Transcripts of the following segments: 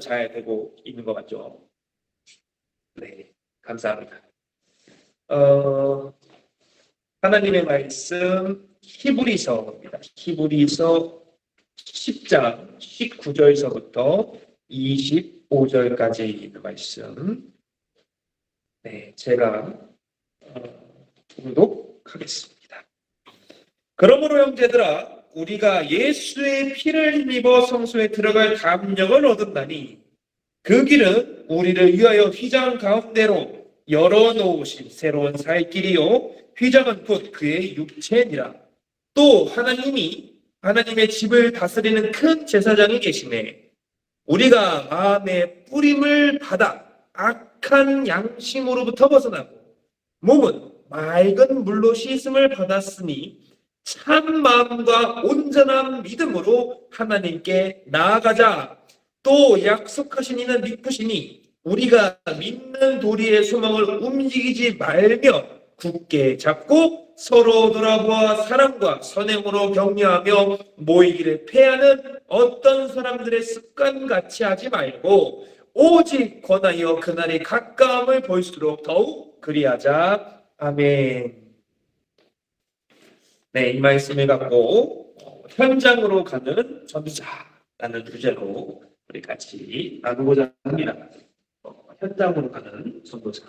잘 되고 있는 것 같죠? 네, 감사합니다. 하나님의 말씀 히브리서입니다. 히브리서 10장 19절서부터 25절까지 있는 말씀. 네, 제가 봉독하겠습니다. 그러므로 형제들아, 우리가 예수의 피를 힘입어 성소에 들어갈 담력을 얻었나니 그 길은 우리를 위하여 휘장 가운데로 열어놓으신 새로운 살 길이요 휘장은 곧 그의 육체니라. 또 하나님의 집을 다스리는 큰 제사장이 계시네. 우리가 마음의 뿌림을 받아 악한 양심으로부터 벗어나고 몸은 맑은 물로 씻음을 받았으니 참 마음과 온전한 믿음으로 하나님께 나아가자. 또 약속하신 이는 믿으시니 우리가 믿는 도리의 소망을 움직이지 말며 굳게 잡고 서로 돌아보아 사랑과 선행으로 격려하며 모이기를 패하는 어떤 사람들의 습관같이 하지 말고 오직 권하여 그날의 가까움을 볼수록 더욱 그리하자. 아멘. 네, 이 말씀을 갖고 현장으로 가는 전도자라는 주제로 우리 같이 나누고자 합니다. 현장으로 가는 전도자.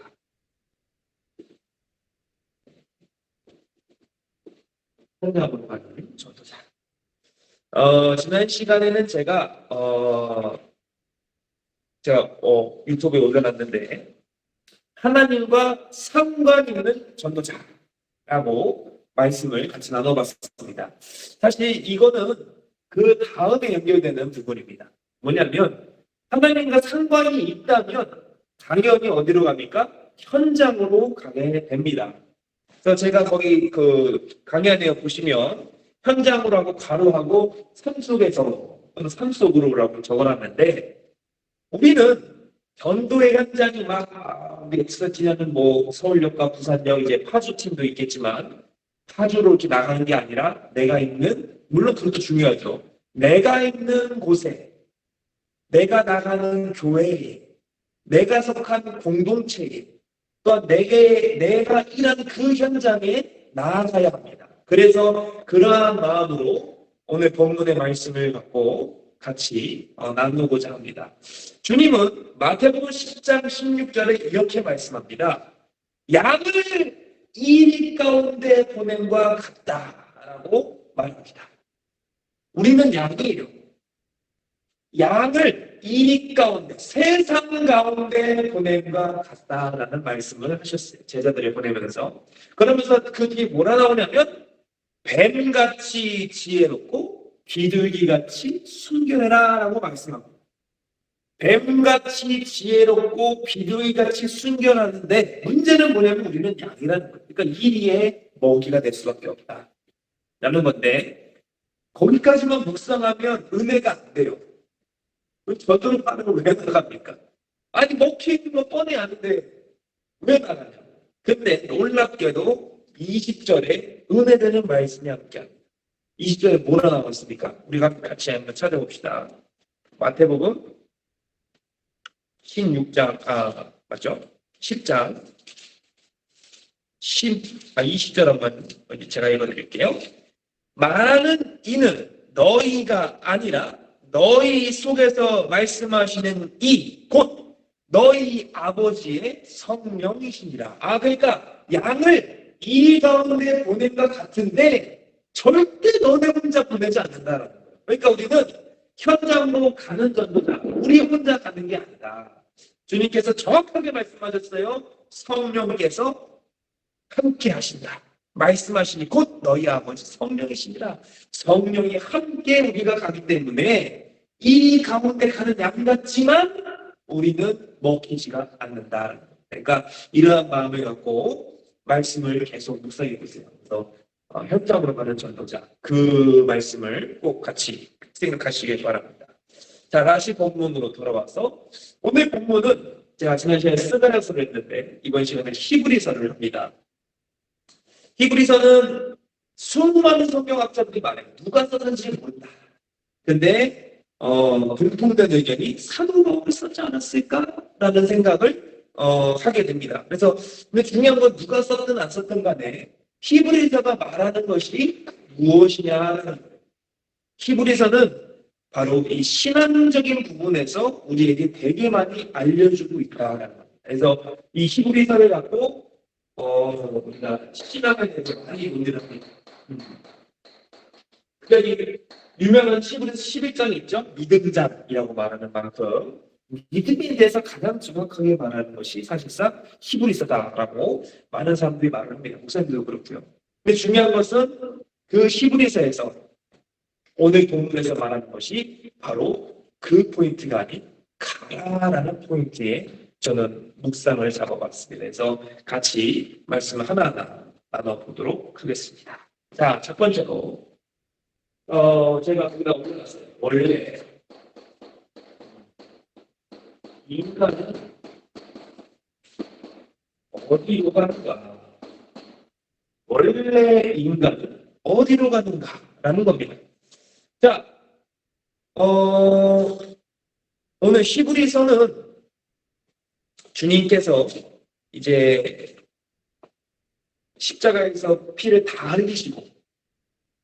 현장으로 가는 전도자. 지난 시간에는 제가 유튜브에 올려놨는데 하나님과 상관 있는 전도자라고 말씀을 같이 나눠봤습니다. 사실 이거는 그 다음에 연결되는 부분입니다. 뭐냐면 하나님과 상관이 있다면 당연히 어디로 갑니까? 현장으로 가게 됩니다. 그래서 제가 거기 강연에 보시면 현장으로 하고 가로하고 삶 속에서 또는 삶 속으로라고 적어놨는데 우리는 전도의 현장이 우리 엑스터치는 서울역과 부산역 이제 파주팀도 있겠지만 파주로 이렇게 나가는 게 아니라 내가 있는 물론 그것도 중요하죠. 내가 있는 곳에 내가 나가는 교회에 내가 속한 공동체에 또 내가 일하는 그 현장에 나아가야 합니다. 그래서 그러한 마음으로 오늘 본문의 말씀을 갖고 같이 나누고자 합니다. 주님은 마태복음 10장 16절에 이렇게 말씀합니다. 양을 이리 가운데 보냄과 같다라고 말합니다. 우리는 양이에요. 양을 이리 가운데 세상 가운데 보냄과 같다라는 말씀을 하셨어요. 제자들을 보내면서. 그러면서 그 뒤에 뭐라 나오냐면 뱀같이 지혜롭고 비둘기같이 순결해라 라고 말씀합니다. 뱀같이 지혜롭고 비둘기같이 순결하는데 문제는 뭐냐면 우리는 양이라는 거예요. 그러니까 이리에 먹이가 될 수밖에 없다 라는 건데 거기까지만 묵상하면 은혜가 안 돼요. 저들은 빠른 걸 왜 나갑니까? 아니 먹히는 거 뻔히 아는데 왜 나가냐? 근데 놀랍게도 20절에 은혜되는 말씀이 함께합니다. 20절에 뭐라 나왔습니까? 우리가 같이 한번 찾아봅시다. 마태복음 16장, 맞죠? 10장 20절 한번 제가 읽어드릴게요. 말하는 이는 너희가 아니라 너희 속에서 말씀하시는 이 곧 너희 아버지의 성령이시니라. 그러니까 양을 이 가운데 보낸과 같은데 절대 너네 혼자 보내지 않는다라는 거예요. 그러니까 우리는 현장으로 가는 전도자, 우리 혼자 가는 게 아니다. 주님께서 정확하게 말씀하셨어요. 성령께서 함께 하신다. 말씀하시니 곧 너희 아버지 성령이시니라. 성령이 함께 우리가 가기 때문에 이 가운데 가는 양 같지만 우리는 먹히지가 않는다. 그러니까 이러한 마음을 갖고 말씀을 계속 묵상해 보세요. 그래서 현장으로 가는 전도자 그 말씀을 꼭 같이 생각하시길 바랍니다. 자, 다시 본문으로 돌아와서 오늘 본문은 제가 지난 시간에 스가랴서를 했는데 이번 시간에 히브리서를 합니다. 히브리서는 수많은 성경학자들이 말해요. 누가 썼는지 모른다. 근데 공통된 의견이 사도 바울이 썼지 않았을까라는 생각을 하게 됩니다. 그래서 근데 중요한 건 누가 썼든 안 썼든 간에 히브리서가 말하는 것이 무엇이냐. 히브리서는 바로 이 신앙적인 부분에서 우리에게 되게 많이 알려주고 있다라는 겁니다. 그래서 이 히브리서를 갖고 우리가 신앙에 대해서 많이 논의를 합니다. 그러니까 유명한 히브리서 11장이 있죠. 믿음장이라고 말하는 만큼 믿음에 대해서 가장 정확하게 말하는 것이 사실상 히브리서다라고 많은 사람들이 말을 합니다. 목사님도 그렇고요. 근데 중요한 것은 그 히브리서에서 오늘 본문에서 말하는 것이 바로 그 포인트가 아닌 가라라는 포인트에 저는 묵상을 잡아봤습니다. 그래서 같이 말씀 하나하나 나눠보도록 하겠습니다. 자, 첫 번째로 제가 거기다 올려놨어요. 원래 인간은 어디로 가는가? 원래 인간은 어디로 가는가라는 겁니다. 자, 오늘 히브리서는 주님께서 이제 십자가에서 피를 다 흘리시고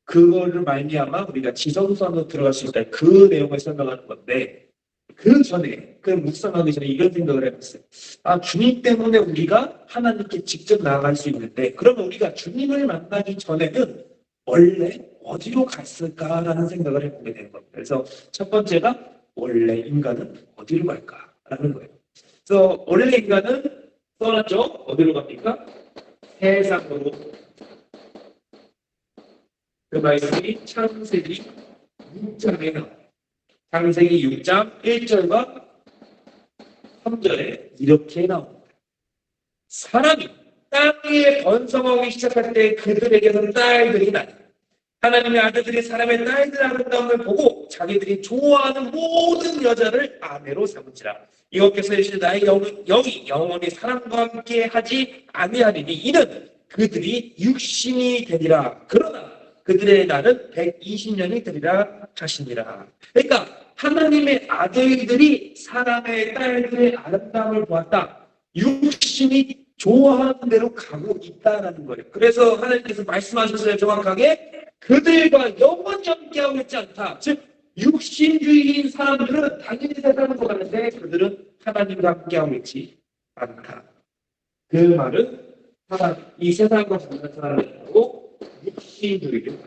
그거를 말미암아 우리가 지성소로 들어갈 수 있다. 그 내용을 설명하는 건데 그 전에 그 묵상하기 전에 이런 생각을 해봤어요. 아, 주님 때문에 우리가 하나님께 직접 나아갈 수 있는데 그러면 우리가 주님을 만나기 전에는 원래 어디로 갔을까라는 생각을 해보게 되는 겁니다. 그래서 첫 번째가 원래 인간은 어디로 갈까라는 거예요. 그래서 원래 인간은 떠났죠. 어디로 갑니까? 세상으로. 그 말씀이 창세기 6장에 나와요. 창세기 6장 1절과 3절에 이렇게 나옵니다. 사람이 땅에 번성하기 시작할 때 그들에게서 딸들이 나니 하나님의 아들들이 사람의 딸들 아름다움을 보고 자기들이 좋아하는 모든 여자를 아내로 삼은지라. 여호와께서 이르시되 나의 영이 영원히 사람과 함께 하지 아니하리니 이는 그들이 육신이 되리라. 그러나 그들의 날은 120년이 되리라 하시니라. 그러니까 하나님의 아들들이 사람의 딸들의 아름다움을 보았다. 육신이 좋아하는 대로 가고 있다는 거예요. 그래서 하나님께서 말씀하셨어요. 정확하게 그들과 영원히 함께하고 있지 않다. 즉 육신주의인 사람들은 당연히 세상으로 가는데 그들은 하나님과 함께하고 있지 않다. 그 말은 이 세상과 사는 사람들하고 육신주의를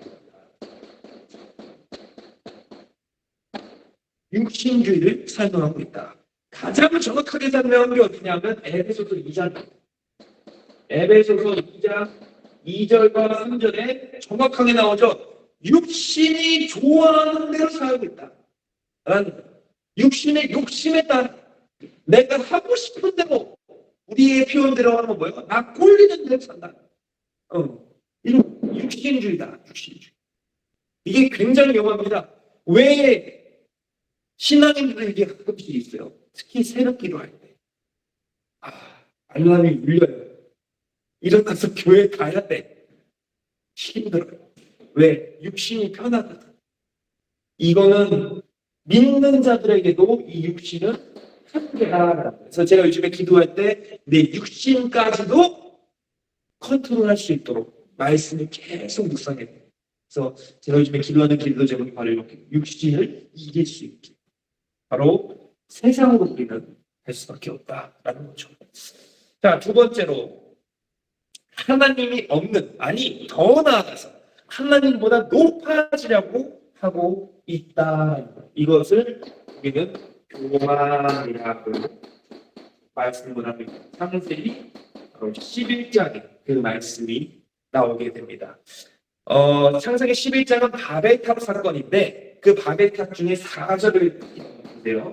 육신주의를 설명하고 있다. 가장 정확하게 설명한 게 어디냐면 에베소서 2장. 에베소서 2장 2절과 3절에 정확하게 나오죠. 육신이 좋아하는 대로 살고 있다. 육신의 욕심에 따라 내가 하고 싶은 대로 우리의 표현대로 하는 건 뭐예요? 나 꼴리는 대로 산다. 이런 육신주의다. 육신주의. 이게 굉장히 위험합니다. 왜 신앙인들에게 가끔씩 있어요. 특히 새벽 기도할 때. 알람이 울려요. 일어나서 교회 가야 돼. 힘들어요. 왜? 육신이 편하거든. 이거는 믿는 자들에게도 이 육신은 한계다. 그래서 제가 요즘에 기도할 때 내 육신까지도 컨트롤할 수 있도록 말씀을 계속 묵상해요. 그래서 제가 요즘에 기도하는 기도 제목이 바로 이렇게 육신을 이길 수 있게. 바로 세상으로 우리는 할 수밖에 없다라는 거죠. 자, 두 번째로 하나님이 없는, 아니 더 나아가서 하나님보다 높아지려고 하고 있다. 이것을 우리는 교만이라고 말씀을 합니다. 창세기 11장에 그 말씀이 나오게 됩니다. 창세기 11장은 바벨탑 사건인데 그 바벨탑 중에 4절을 읽는데요.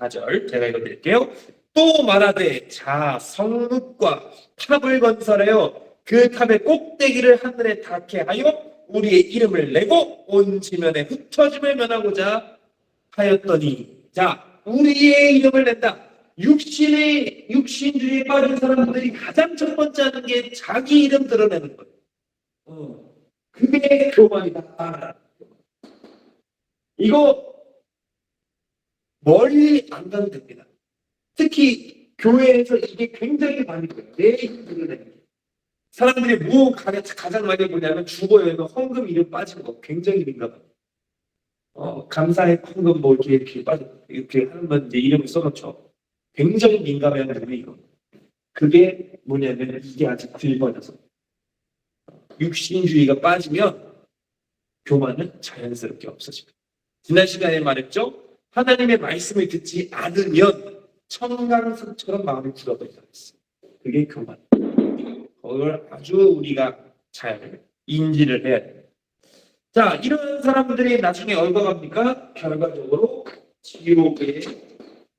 4절 제가 읽어드릴게요. 또 말하되 자 성읍과 탑을 건설하여 그 탑의 꼭대기를 하늘에 닿게 하여 우리의 이름을 내고 온 지면에 흩어짐을 면하고자 하였더니 자 우리의 이름을 낸다. 육신주의에 빠진 사람들이 가장 첫 번째 하는 게 자기 이름 드러내는 거예요. 그게 교만이다. 이거 멀리 안 가도 됩니다. 특히 교회에서 이게 굉장히 많이 보여요. 내 힘들을 내는 게. 사람들이 뭐 가장 많이 보냐면 주거에는 헌금 이름 빠진 거 굉장히 민감해요. 감사의 헌금 뭐 이렇게 빠져 이렇게 하는 이제 이름을 써놓죠. 굉장히 민감해하는 분이 이거. 그게 뭐냐면 이게 아직 덜 번져서 육신주의가 빠지면 교만은 자연스럽게 없어집니다. 지난 시간에 말했죠. 하나님의 말씀을 듣지 않으면 청강석처럼 마음이 굳어버린다 했어요. 그게 교만. 그걸 아주 우리가 잘 인지를 해야 돼요. 자, 이런 사람들이 나중에 어디가 갑니까? 결과적으로 지옥에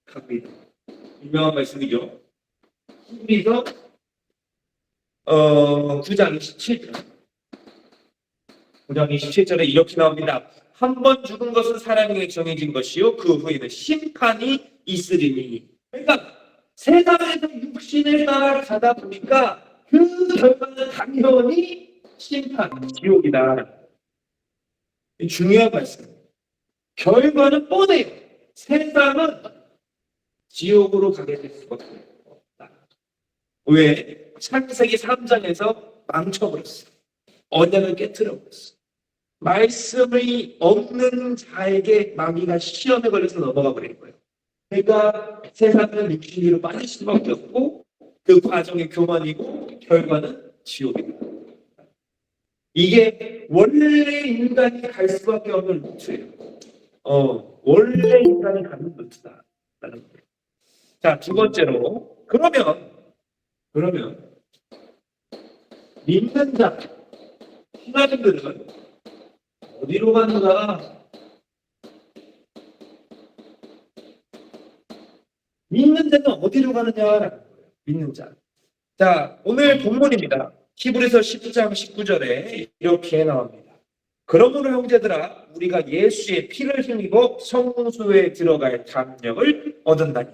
갑니다. 유명한 말씀이죠. 히브리서 9장 27절. 9장 27절에 이렇게 나옵니다. 한 번 죽은 것은 사람에게 정해진 것이요 그 후에는 심판이 있으리니. 그러니까 세상에서 육신을 따라 가다 보니까 그 결과는 당연히 심판, 지옥이다. 중요한 말씀. 결과는 뻔해요. 세상은 지옥으로 가게 될 수밖에 없다. 왜? 창세기 3장에서 망쳐버렸어. 언약을 깨트려버렸어. 말씀이 없는 자에게 마귀가 시험에 걸려서 넘어가 버린 거예요. 그러니까 세상은 육신으로 빠질 수밖에 없고 그 과정이 교만이고 결과는 지옥이다. 이게 원래 인간이 갈 수밖에 없는 루트예요. 원래 인간이 가는 루트다라는 거예요. 자, 두 번째로 그러면 믿는 자, 신하들은 어디로 가는가? 믿는 자는 어디로 가느냐라는 거예요. 믿는 자. 자, 오늘 본문입니다. 히브리서 10장 19절에 이렇게 나옵니다. 그러므로 형제들아 우리가 예수의 피를 힘입어 성소에 들어갈 담력을 얻은다니.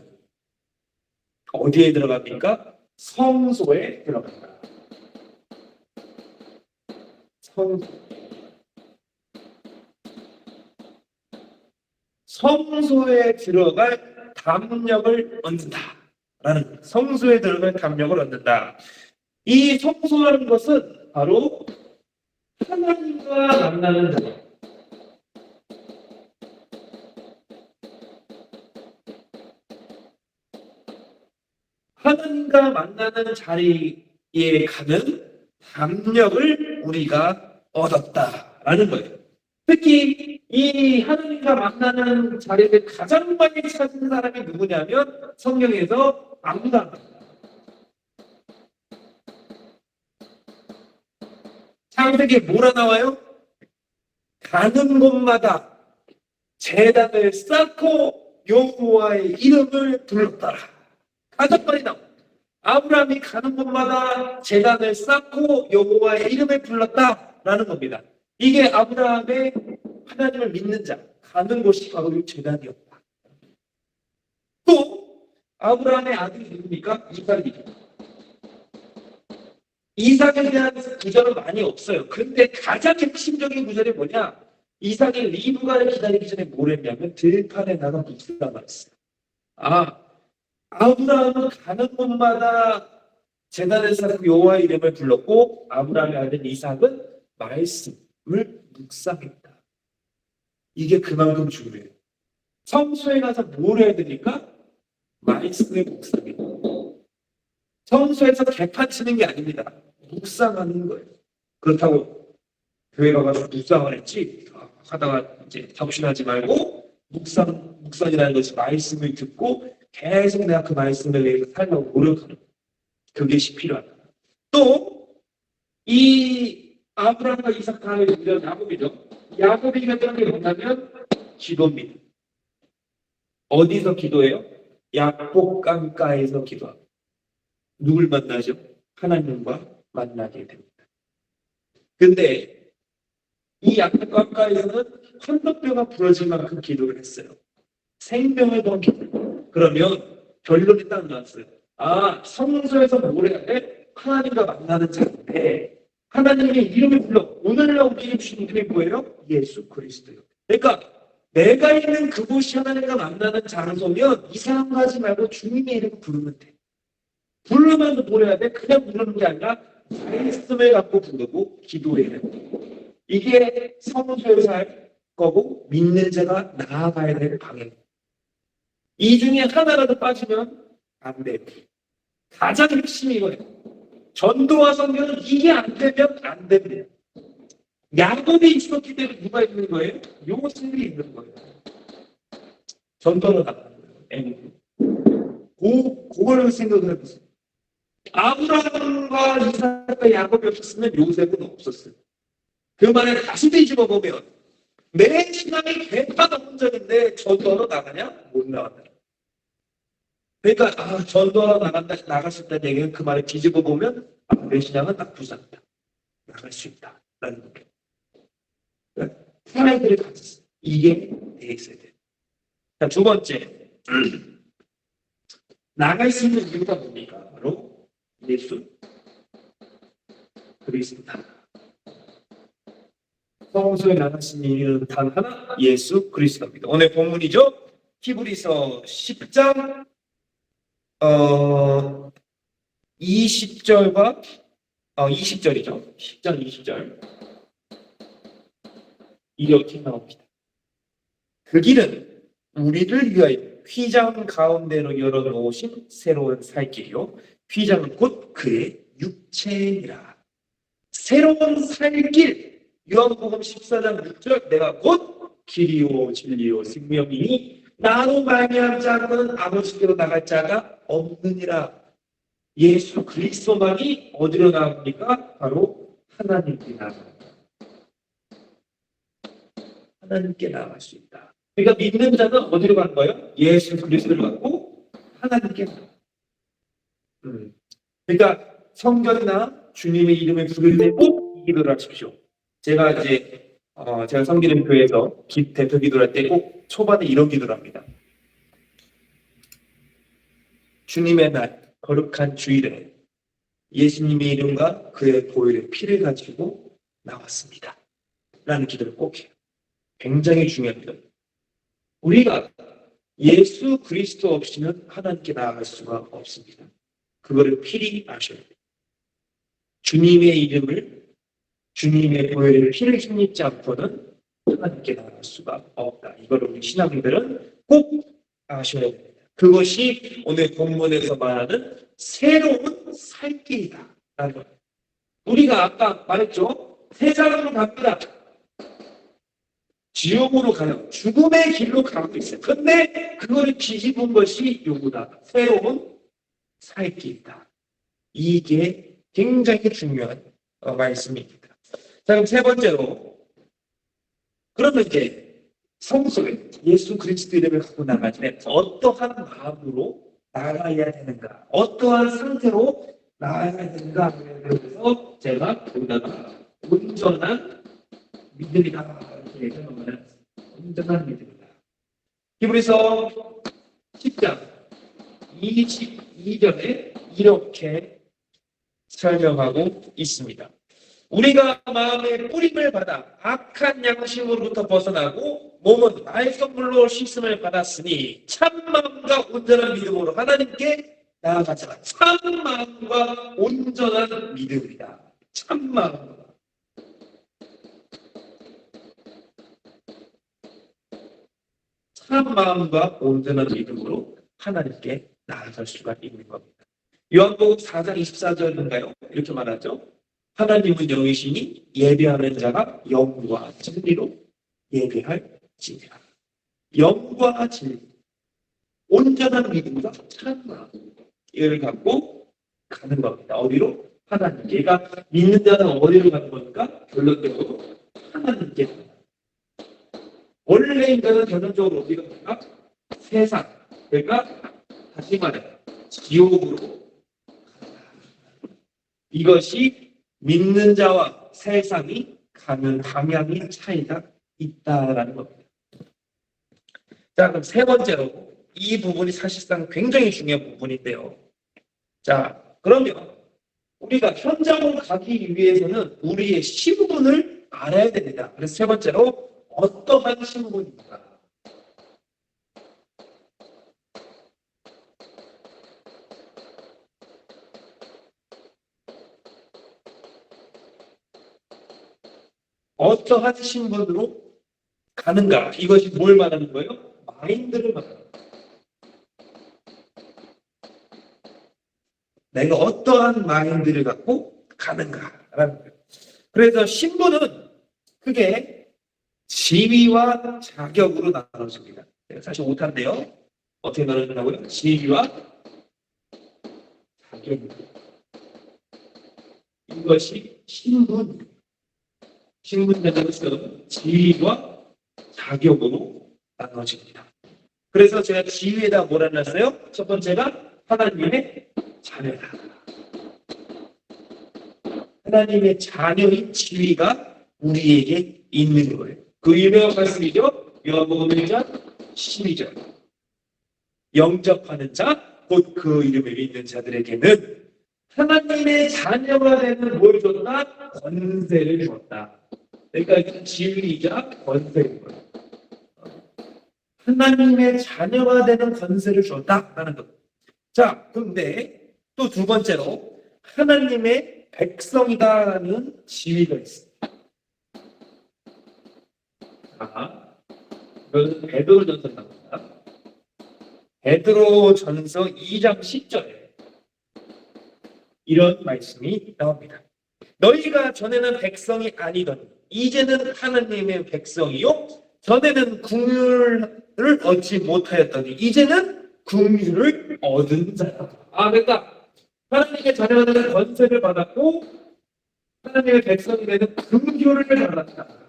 어디에 들어갑니까? 성소에 들어간다. 성소에 들어갈 담력을 얻는다라는 성소에 들어갈 담력을 얻는다. 이 성소라는 것은 바로 하나님과 만나는 자리. 하나님과 만나는 자리에 가는 담력을 우리가 얻었다라는 거예요. 특히 이 하나님과 만나는 자리를 가장 많이 찾은 사람이 누구냐면 성경에서 아브라함. 창세기에 뭐라 나와요? 가는 곳마다 제단을 쌓고 여호와의 이름을 불렀더라. 가장 많이 나와. 아브라함이 가는 곳마다 제단을 쌓고 여호와의 이름을 불렀다라는 겁니다. 이게 아브라함의 하나님을 믿는 자, 가는 곳이 바로 제단이었다. 또 아브라함의 아들이 누굽니까? 이삭이죠. 이삭에 대한 구절은 많이 없어요. 그런데 가장 핵심적인 구절이 뭐냐? 이삭이 리브가를 기다리기 전에 뭘 했냐면 들판에 나가 묵상을 했어요. 아브라함은 가는 곳마다 제단을 쌓고 여호와의 이름을 불렀고 아브라함의 아들 이삭은 말씀을 묵상했다. 이게 그만큼 중요해요. 성소에 가서 뭘 해야 되니까? 말씀을 묵상해요. 성소에서 개판 치는 게 아닙니다. 묵상하는 거예요. 그렇다고 교회 가서 묵상을 했지 하다가 이제 덕신하지 말고 묵상이라는 것이 말씀을 듣고 계속 내가 그 말씀을 위해서 살려고 노력하는 거예요. 그것이 필요하다. 또 이 아브라함과 이삭 다음에 이런 야곱이죠. 야곱이 했던 게 뭐냐면 기도입니다. 어디서 기도해요? 약복강가에서 기도합니다. 누굴 만나죠? 하나님과 만나게 됩니다. 근데 이 약복강가에서는 한덕뼈가 부러질 만큼 기도를 했어요. 생명을 던 기도. 그러면 결론이 딱 나왔어요. 성소에서 뭘 해야 돼? 하나님과 만나는 자인데 하나님의 이름을 불러 오늘날 우리에게 주신 이름이 뭐예요? 예수 그리스도예요. 그러니까 내가 있는 그곳이 하나님과 만나는 장소면 이상한 거 하지 말고 주님의 이름을 부르면 돼. 부르면 뭘 해야 돼? 그냥 부르는 게 아니라 말씀을 갖고 부르고 기도해야 돼. 이게 성소에서 할 거고 믿는 자가 나아가야 될 방향. 이 중에 하나라도 빠지면 안 돼. 가장 핵심이 이거예요. 전도와 선교는 이게 안 되면 안 됩니다. 야곱이 있었기 때문에 누가 있는 거예요? 요셉이 있는 거예요. 전도로 나가는 거예요. 그걸 생각을 해보세요. 아브라함과 이삭과 야곱이 없었으면 요셉은 없었어요. 그 말에 다시 뒤집어 보면 내 신앙이 개파가 혼전인데 전도하러 나가냐? 못 나간다. 그러니까 전도하러 나갔을 때 얘기는 그 말을 뒤집어 보면 내 신앙은 나쁘지 않다. 나갈 수 있다. 라는 거예요. 그러니까 사람들이 가졌어요. 이게 돼 있어야 돼요. 자, 두 번째. 나갈 수 있는 이유가 뭡니까? 바로 예수 그리스도다. 성소에 나갈 수 있는 이유는 단 하나, 예수 그리스도입니다. 오늘 본문이죠. 히브리서 10장 20절과 20절이죠. 10장 20절. 이렇게 나옵니다. 그 길은 우리를 위하여 휘장 가운데로 열어놓으신 새로운 살 길이요. 휘장은 곧 그의 육체니라. 새로운 살 길. 요한복음 14장 6절. 내가 곧 길이요 진리요 생명이니 나로 말미암지 않고는 아버지께로 나갈 자가 없느니라. 예수 그리스도만이 어디로 나갑니까? 바로 하나님께 나갑니다. 하나님께 나갈 수 있다. 그러니까 믿는 자는 어디로 가는 거예요? 예수 그리스도를 갖고 하나님께 나가. 그러니까 성전이나 주님의 이름을 부를 때 꼭 이 기도를 하십시오. 제가 섬기는 교회에서 대표 기도를 할 때 꼭 초반에 이런 기도를 합니다. 주님의 날, 거룩한 주일에 예수님의 이름과 그의 보혈의 피를 가지고 나왔습니다. 라는 기도를 꼭 해요. 굉장히 중요합니다. 우리가 예수 그리스도 없이는 하나님께 나아갈 수가 없습니다. 그거를 필히 아셔야 돼요. 주님의 이름을, 주님의 보혈의 피를 힘입지 않고는 하나님께 나아갈 수가 없다. 이걸 우리 신앙인들은 꼭 아셔야 됩니다. 그것이 오늘 본문에서 말하는 새로운 살 길이다. 우리가 아까 말했죠. 세상으로 갑니다. 지옥으로 가요. 죽음의 길로 가고 있어요. 근데 그걸 뒤집은 것이 요구다. 새로운 살 길이다. 이게 굉장히 중요한 말씀입니다. 자, 그럼 세 번째로, 그러면 이제 성소에 예수 그리스도 이름을 갖고 나가는데 어떠한 마음으로 나가야 되는가? 어떠한 상태로 나가야 되는가? 그래서 제가 거기다가 온전한 믿음이다. 이렇게 얘기하면 온전한 믿음이다. 히브리서 10장 22절에 이렇게 설명하고 있습니다. 우리가 마음의 뿌림을 받아 악한 양심으로부터 벗어나고 몸은 말씀물로 씻음을 받았으니 참마음과 온전한 믿음으로 하나님께 나아가자. 참마음과 온전한 믿음이다. 참마음과. 참마음과 온전한 믿음으로 하나님께 나아갈 수가 있는 겁니다. 요한복음 4장 24절인가요? 이렇게 말하죠. 하나님은 영이시니 예배하는 자가 영과 진리로 예배할지니라. 영과 진리, 온전한 믿음과 참마음, 이걸 갖고 가는 겁니다. 어디로? 하나님께. 그러니까 믿는 자는 어디로 가는 겁니까? 결론적으로 하나님께 가는 겁니다. 원래 인간은 결론적으로 어디가 갑니까? 세상. 그러니까 다시 말해 지옥으로 간다. 이것이 믿는 자와 세상이 가는 방향의 차이가 있다라는 겁니다. 자, 그럼 세 번째로 이 부분이 사실상 굉장히 중요한 부분인데요. 자, 그러면 우리가 현장으로 가기 위해서는 우리의 신분을 알아야 됩니다. 그래서 세 번째로 어떠한 신분입니까? 어떠한 신분으로 가는가? 이것이 뭘 말하는 거예요? 마인드를 말하는 거예요. 내가 어떠한 마인드를 갖고 가는가라는 거예요. 그래서 신분은 크게 지위와 자격으로 나눠집니다. 사실 못한데요. 어떻게 나눠진다고요? 지위와 자격. 이것이 신분. 신분이라는 것은 지위와 자격으로 나눠집니다. 그래서 제가 지위에다 뭐라 놨어요? 첫 번째가 하나님의 자녀다. 하나님의 자녀인 지위가 우리에게 있는 거예요. 그 유명한 말씀이죠. 요한복음 1장 12절. 영접하는 자, 곧 그 이름을 믿는 자들에게는 하나님의 자녀가 되는 뭘 줬다? 권세를 줬다. 그러니까 지위이자 권세인 거예요. 하나님의 자녀가 되는 권세를 줬다라는 것. 자, 그런데 또 두 번째로 하나님의 백성이다라는 지위가 있습니다. 자, 이건 베드로전서 나옵니다. 베드로전서 2장 10절에 이런 말씀이 나옵니다. 너희가 전에는 백성이 아니더니 이제는 하나님의 백성이요 전에는 국률을 얻지 못하였더니 이제는 국률을 얻은 자다. 그러니까 하나님의 자녀가 되는 권세를 받았고 하나님의 백성이 되는 긍휼을 받았다.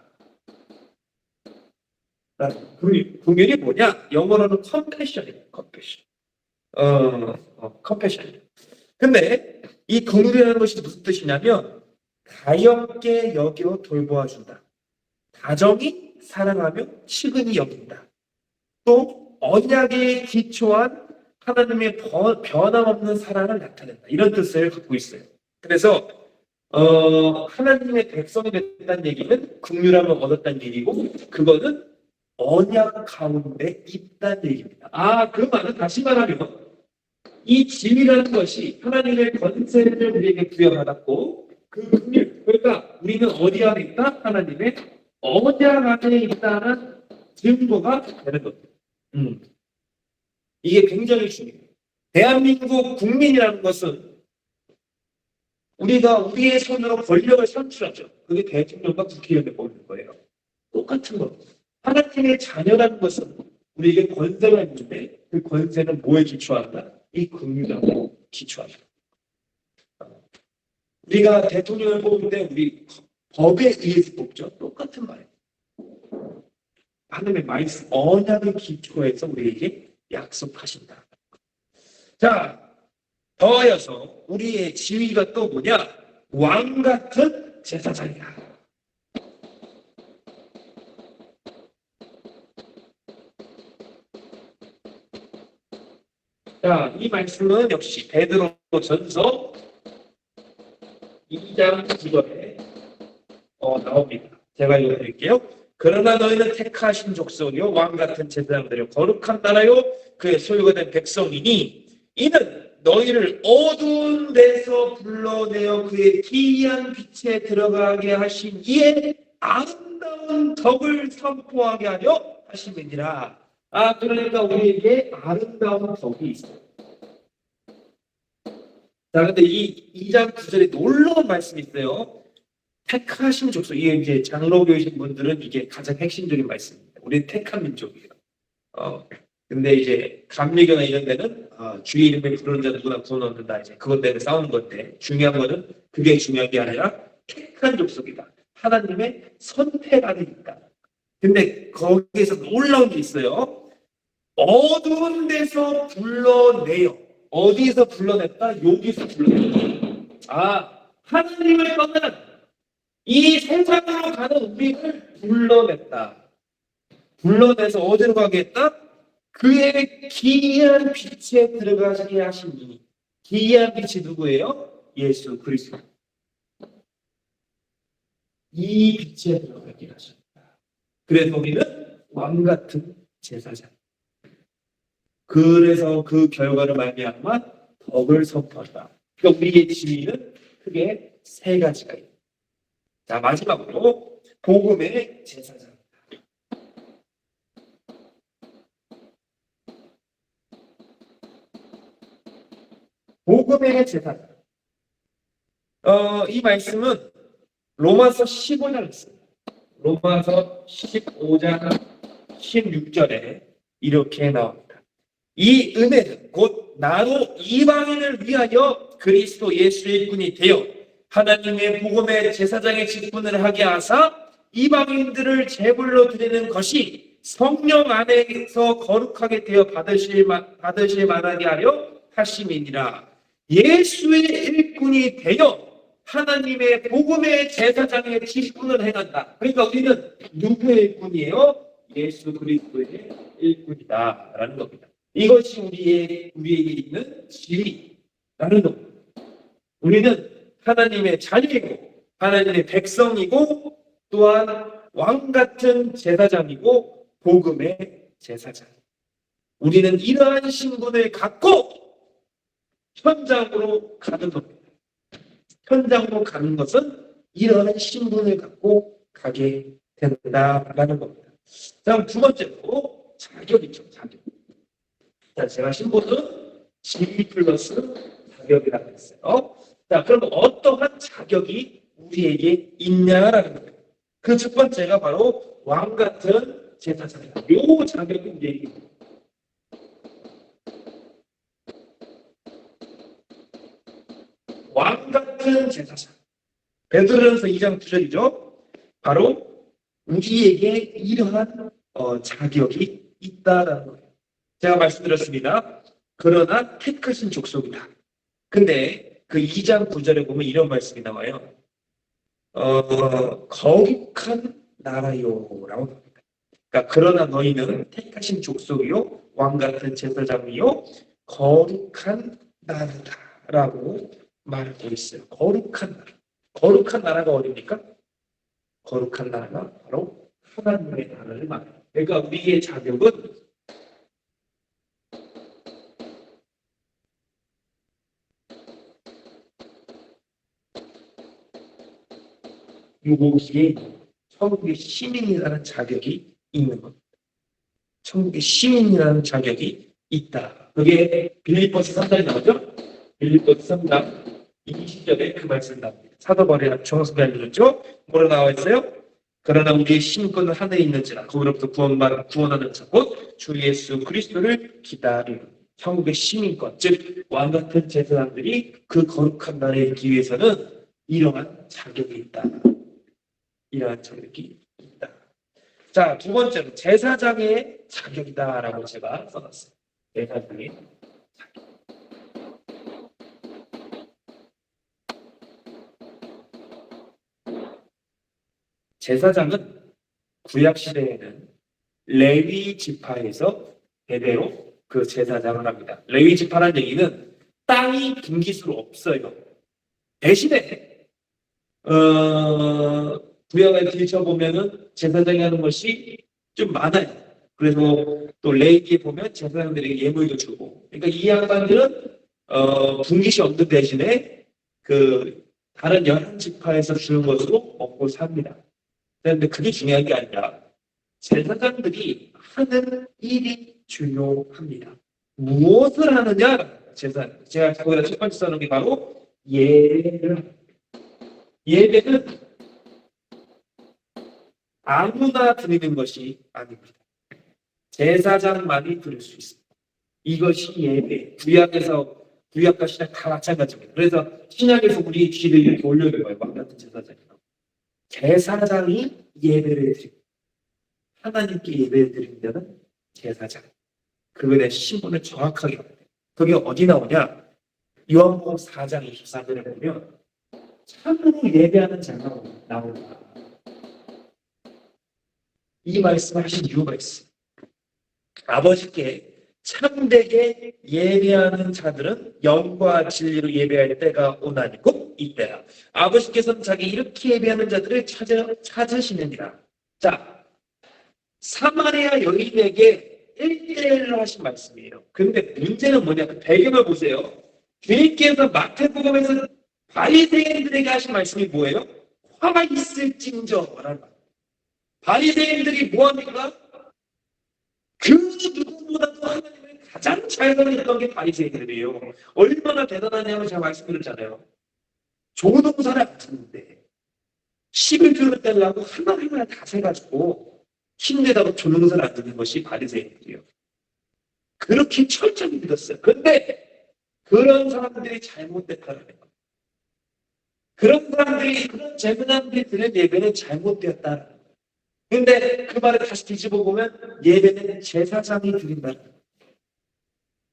긍휼이 뭐냐? 영어로는 compassion이에요. compassion. 근데 이 긍휼이라는 것이 무슨 뜻이냐면 가엾게 여겨 돌보아준다. 다정히 사랑하며 측은히 여긴다. 또 언약에 기초한 하나님의 변함없는 사랑을 나타낸다. 이런 뜻을 갖고 있어요. 그래서 하나님의 백성이 됐다는 얘기는 긍휼함을 얻었다는 얘기고 그거는 언약 가운데 있다는 얘기입니다. 그 말은 다시 말하면 이 지위라는 것이 하나님의 권세를 우리에게 부여받았고 그 긍휼, 그러니까 우리는 어디 안에 있다? 하나님의 언약 안에 있다는 증거가 되는 겁니다. 이게 굉장히 중요해요. 대한민국 국민이라는 것은 우리가 우리의 손으로 권력을 선출하죠. 그게 대통령과 국회의원에 뽑는 거예요. 똑같은 겁니다. 하나님의 자녀라는 것은 우리에게 권세가 있는데 그 권세는 뭐에 기초한다? 이 긍휼에 기초한다. 우리가 대통령을 뽑을 때 우리 법에 의해서 뽑죠. 똑같은 말이에요. 하나님의 말씀, 언약의 기초에서 우리에게 약속하신다. 자, 더하여서 우리의 지위가 또 뭐냐? 왕 같은 제사장이다. 자, 이 말씀은 역시 베드로전서 2장 9절에 나옵니다. 제가 읽어드릴게요. 그러나 너희는 택하신 족속이요 왕 같은 제사장들이요 거룩한 나라요 그의 소유가 된 백성이니 이는 너희를 어두운 데서 불러내어 그의 기이한 빛에 들어가게 하신 이의 아름다운 덕을 선포하게 하려 하심이니라. 그러니까 우리에게 아름다운 덕이 있어요. 자, 근데 이 2장 9절에 놀라운 말씀이 있어요. 택하신 족속. 이게 이제 장로교이신 분들은 이게 가장 핵심적인 말씀입니다. 우리는 택한 민족이에요. 근데 이제 감리교나 이런 데는 주의 이름을 부르는 자 누구나 구원 얻는다. 이제 그것 때문에 싸우는 건데 중요한 거는 그게 중요한 게 아니라 택한 족속이다. 하나님의 선택 안에 있다. 근데 거기에서 놀라운 게 있어요. 어두운 데서 불러내요. 어디서 불러냈다? 여기서 불러냈다. 하나님을 떠난 이 세상으로 가는 우리를 불러냈다. 불러내서 어디로 가게 했다? 그의 기이한 빛에 들어가게 하시니. 기이한 빛이 누구예요? 예수 그리스도. 이 빛에 들어가게 하셨다. 그래서 우리는 왕 같은 제사장. 그래서 그 결과를 말미암아 덕을 선포한다. 그러니까 우리의 지위는 크게 세 가지가 있다. 자, 마지막으로 복음의 제사장. 복음의 제사장. 이 말씀은 로마서 15장 있습니다. 로마서 15장 16절에 이렇게 나옵니다. 이 은혜는 곧 나로 이방인을 위하여 그리스도 예수의 일꾼이 되어 하나님의 복음의 제사장의 직분을 하게 하사 이방인들을 제물로 드리는 것이 성령 안에서 거룩하게 되어 받으실 만하게 하려 하심이니라. 예수의 일꾼이 되어 하나님의 복음의 제사장의 직분을 행한다. 그러니까 우리는 누구의 일꾼이에요? 예수 그리스도의 일꾼이다라는 겁니다. 이것이 우리에게 있는 진리라는 겁니다. 우리는 하나님의 자녀이고 하나님의 백성이고 또한 왕 같은 제사장이고 복음의 제사장. 우리는 이러한 신분을 갖고 현장으로 가는 겁니다. 현장으로 가는 것은 이러한 신분을 갖고 가게 된다라는 겁니다. 다음 두 번째로 자격이죠. 자격. 자, 제가 신분은 진리 플러스 자격이라고 했어요. 자, 그럼 어떠한 자격이 우리에게 있냐라는 거예요. 그 첫 번째가 바로 왕 같은 제사장이다. 요 자격이 우리에게 있습니다. 왕 같은 제사장. 베드로전서 2장 9절이죠. 바로 우리에게 이러한 자격이 있다라는 거예요. 제가 말씀드렸습니다. 그러나 택하신 족속이다. 근데 그 2장 9절에 보면 이런 말씀이 나와요. 거룩한 나라요라고 합니다. 그러니까 그러나 너희는 택하신 족속이요 왕 같은 제사장이요 거룩한 나라다라고 말하고 있어요. 거룩한 나라. 거룩한 나라가 어디입니까? 거룩한 나라가 바로 하나님의 나라를 말해요. 그러니까 우리의 자격은 유고기에 천국의 시민이라는 자격이 있는 겁니다. 천국의 시민이라는 자격이 있다. 그게 빌립보서 3장에 나오죠? 빌립보서 3장 20절에 그 말씀 나옵니다. 사도 바울이 정확하게 알려줬죠? 뭐로 나와 있어요? 그러나 우리의 신분은 하늘에 있는지라 거기로부터 구원하는 자 곧 주 예수 그리스도를 기다리는 천국의 시민권, 즉 왕 같은 제사장들이 그 거룩한 나라에 있기 위해서는 이러한 자격이 있다. 이러한 자격이 있다. 자, 두 번째로 제사장의 자격이다라고 제가 써놨어요. 제사장의 자격. 제사장은 구약 시대에는 레위 지파에서 대대로 그 제사장을 합니다. 레위 지파라는 얘기는 땅이 분깃으로 없어요. 대신에 구약을 들춰보면은 제사장이 하는 것이 좀 많아요. 그래서 또 레위기에 보면 제사장들에게 예물도 주고. 그러니까 이 양반들은 분깃이 없는 대신에 그 다른 11지파에서 주는 것으로 먹고 삽니다. 그런데 그게 중요한 게 아니라 제사장들이 하는 일이 중요합니다. 무엇을 하느냐? 제가 거기다 첫 번째 써놓은 게 바로 예배를 합니다. 예배는 아무나 드리는 것이 아닙니다. 제사장만이 드릴 수 있습니다. 이것이 예배. 구약과 신약 다 마찬가지입니다. 그래서 신약에서 우리 귀를 이렇게 올려줘요. 왕 같은 제사장이. 제사장이 예배를 드립니다. 하나님께 예배를 드리는 자는 제사장. 그거에 대한 신분을 정확하게 합니다. 그게 어디 나오냐? 요한복음 4장 24절에 보면 참으로 예배하는 자가 나온다. 이 말씀을 하신 이유가 있어요. 아버지께 참되게 예배하는 자들은 영과 진리로 예배할 때가 오나니 곧 이때라. 아버지께서는 자기 이렇게 예배하는 자들을 찾으시느니라. 자, 사마리아 여인에게 1대1로 하신 말씀이에요. 근데 문제는 뭐냐? 그 배경을 보세요. 주님께서 마태복음에서 바리새인들에게 하신 말씀이 뭐예요? 화가 있을징저라는 말. 바리새인들이 뭐합니까? 그 누구보다도 하나님을 가장 잘 살렸던 게 바리새인들이에요. 얼마나 대단하냐면 제가 말씀드렸잖아요. 조동사를 안 쓰는데 11조를 떼려고 하나하나 다 세가지고 힘내다가 조동사를 안 듣는 것이 바리새인들이에요. 그렇게 철저히 믿었어요. 근데 그런 사람들이 잘못됐다는 거예요. 그런 사람들이, 그런 재문함들이 드는 예배는 잘못되었다는 거예요. 근데 그 말을 다시 뒤집어 보면 예배는 제사장이 드린다는 거예요.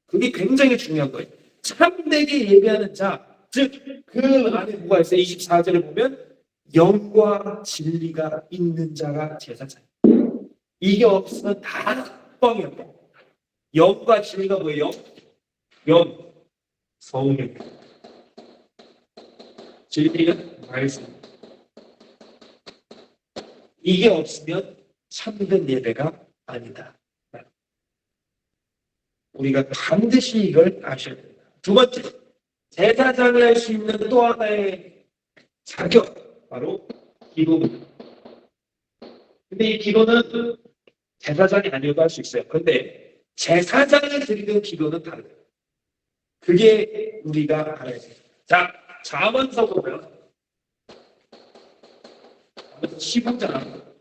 그게 굉장히 중요한 거예요. 참되게 예배하는 자, 즉 그 안에 뭐가 있어요? 24절에 보면 영과 진리가 있는 자가 제사장이에요. 이게 없으면 다 뻥이에요. 영과 진리가 뭐예요? 영, 성령. 진리는 말씀. 이게 없으면 참된 예배가 아니다. 우리가 반드시 이걸 아셔야 됩니다. 두 번째, 제사장을 할 수 있는 또 하나의 자격, 바로 기도입니다. 근데 이 기도는 제사장이 아니어도 할 수 있어요. 근데 제사장을 드리는 기도는 다르다. 그게 우리가 알아야 돼요. 자, 잠언서 보면 15장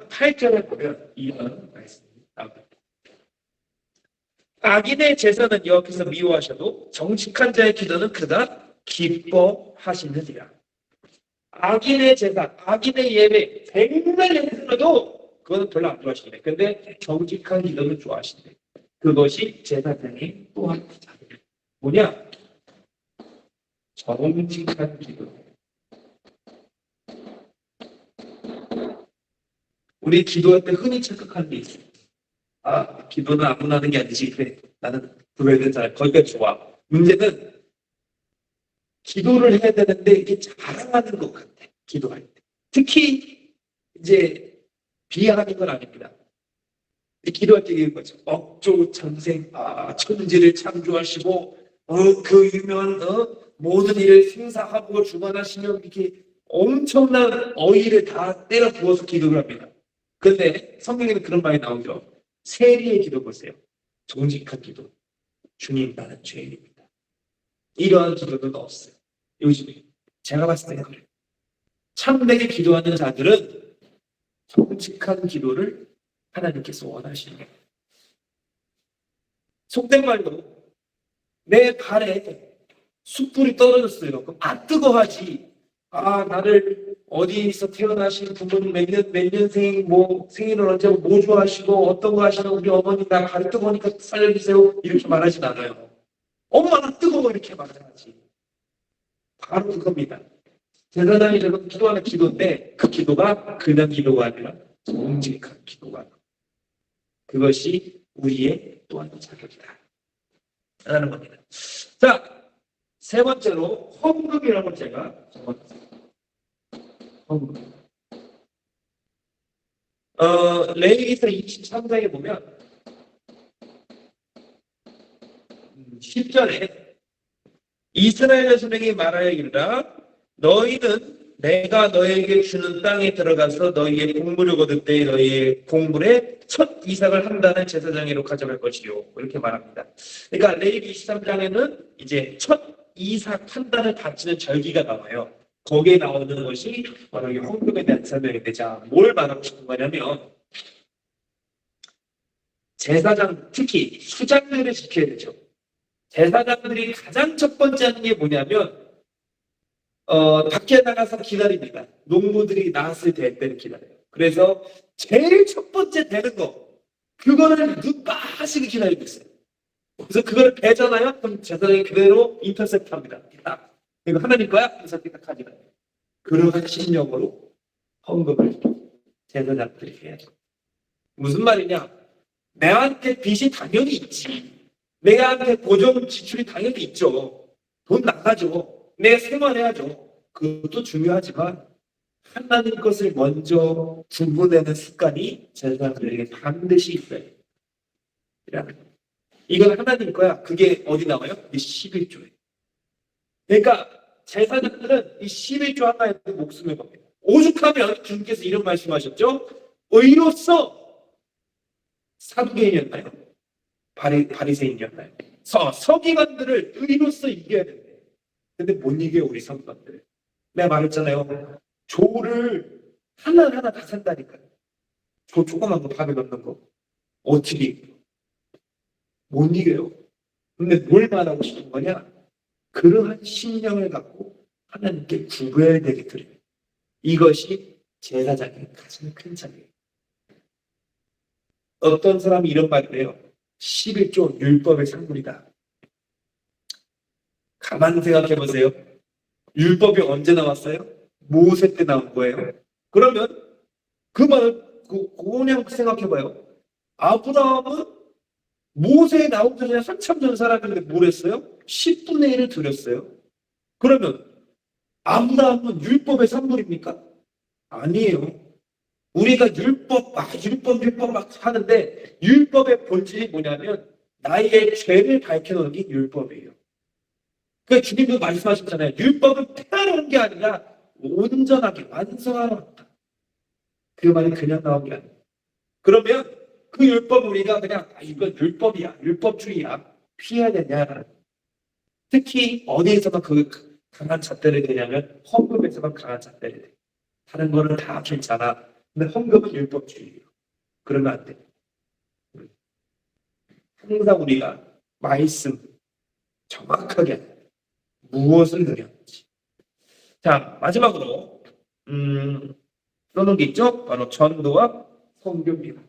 8절에 보면 이런 말씀이 나옵니다. 악인의 제사는 여호와께서 미워하셔도 정직한 자의 기도는 그가 기뻐하시느니라. 악인의 제사, 악인의 예배, 백날 예배드려도 그거는 별로 안 좋아하시네. 근데 정직한 기도는 좋아하시네. 그것이 제사장의 또 한 자격. 뭐냐? 정직한 기도. 우리 기도할 때 흔히 착각하는 게 있어요. 아, 기도는 아무나 하는 게 아니지. 그래, 나는 교회는 잘, 거기가 좋아. 문제는 기도를 해야 되는데 이게 자랑하는 것 같아. 기도할 때. 특히 이제 비하하는 건 아닙니다. 기도할 때 이런 거죠. 억조천생, 천지를 창조하시고 그 유명한 모든 일을 생사하고 주관하시며 이렇게 엄청난 어휘를 다 때려 부어서 기도를 합니다. 그런데 성경에는 그런 말이 나오죠. 세리의 기도 보세요. 정직한 기도. 주님, 나는 죄인입니다. 이러한 기도는 없어요. 요즘에 제가 봤을 때는 그래요. 참되게 기도하는 자들은 정직한 기도를 하나님께서 원하시는 거예요. 속된 말로 내 발에 숯불이 떨어졌어요. 그럼 뜨거워하지. 나를 어디서 태어나신 부모님 몇 년생, 생일을 언제 뭐 좋아하시고 어떤 거 하시는 우리 어머니 나 발이 뜨거우니까 살려주세요. 이렇게 말하진 않아요. 엄마가 뜨거워 이렇게 말하지. 바로 그겁니다. 제사장이 저렇게 기도하는 기도인데 그 기도가 그냥 기도가 아니라 정직한 기도가. 그것이 우리의 또 한 자격이다. 라는 겁니다. 자, 세 번째로 헌금이라고 제가 적었습니다. 헌금. 레위기서 23장에 보면 10절에 이스라엘 자손에게 말하여 이르라 너희는 내가 너에게 주는 땅에 들어가서 너희의 공물을 거둘 때 너희의 공물에 첫 이삭을 한다는 제사장으로 가져갈 것이요. 이렇게 말합니다. 그러니까 레위기 23장에는 이제 첫 이삭 한단을 바치는 절기가 나와요. 거기에 나오는 것이 바로 이 헌금에 대한 설명인데, 자, 뭘 말하고 싶은 거냐면 제사장, 특히 수장들을 지켜야 되죠. 제사장들이 가장 첫 번째 하는 게 뭐냐면 밖에 나가서 기다립니다. 농부들이 나왔을 때를 기다려요. 그래서 제일 첫 번째 되는 거, 그거를 눈 빠시게 기다리고 있어요. 그래서 그걸 배잖아요? 그럼 제사장이 그대로 인터셉트 합니다. 딱. 이거 하나님 거야? 그래서 딱 가져가요. 그러한 심령으로 헌금을 제사장들이 해야죠. 무슨 말이냐? 내한테 빚이 당연히 있지. 내한테 고정 지출이 당연히 있죠. 돈 나가죠. 내 생활해야죠. 그것도 중요하지만 하나님 것을 먼저 구분하는 습관이 제사장들에게 반드시 있어요. 이건 하나님 거야. 그게 어디 나와요? 이 11조에. 그러니까 제사장들은 이 11조 하나에 목숨을 겁니다. 오죽하면 주님께서 이런 말씀하셨죠? 의로서 사두개인이었나요? 바리새인이었나요? 서기관들을 의로서 이겨야 된대. 근데 못 이겨요, 우리 서기관들. 내가 말했잖아요. 조를 하나하나 다 산다니까요. 조 조그만 거 밥에 넣는 거. 어떻게 이겨요? 못 이겨요. 근데 뭘 말하고 싶은 거냐? 그러한 신령을 갖고 하나님께 구해야 되게 드려요. 이것이 제사장의 가장 큰 차이예요. 어떤 사람이 이런 말을 해요. 11조 율법의 산물이다. 가만 생각해 보세요. 율법이 언제 나왔어요? 모세 때 나온 거예요. 그러면 그 말을 그냥 생각해 봐요. 아브라함은 모세에 나오기 전에 한참 전 사람인데 뭘 했어요? 10분의 1을 드렸어요. 그러면 아브라함은 율법의 산물입니까? 아니에요. 우리가 율법 막 하는데 율법의 본질이 뭐냐면 나의 죄를 밝혀놓은 게 율법이에요. 그러니까 주님도 말씀하셨잖아요. 율법은 폐하는 게 아니라 온전하게 완성하러 왔다. 그 말이 그냥 나온 게 아니에요. 그러면 그 율법 우리가 그냥 이건 율법이야, 율법주의야 피해야 되냐? 특히 어디에서만 그 강한 잣대를 대냐면 헌금에서만 강한 잣대를 대. 다른 거는 다 괜찮아. 근데 헌금은 율법주의예요. 그러면 안 돼. 항상 우리가 말씀 정확하게 무엇을 느꼈는지. 자, 마지막으로 써놓은 게 있죠? 바로 전도와 선교입니다.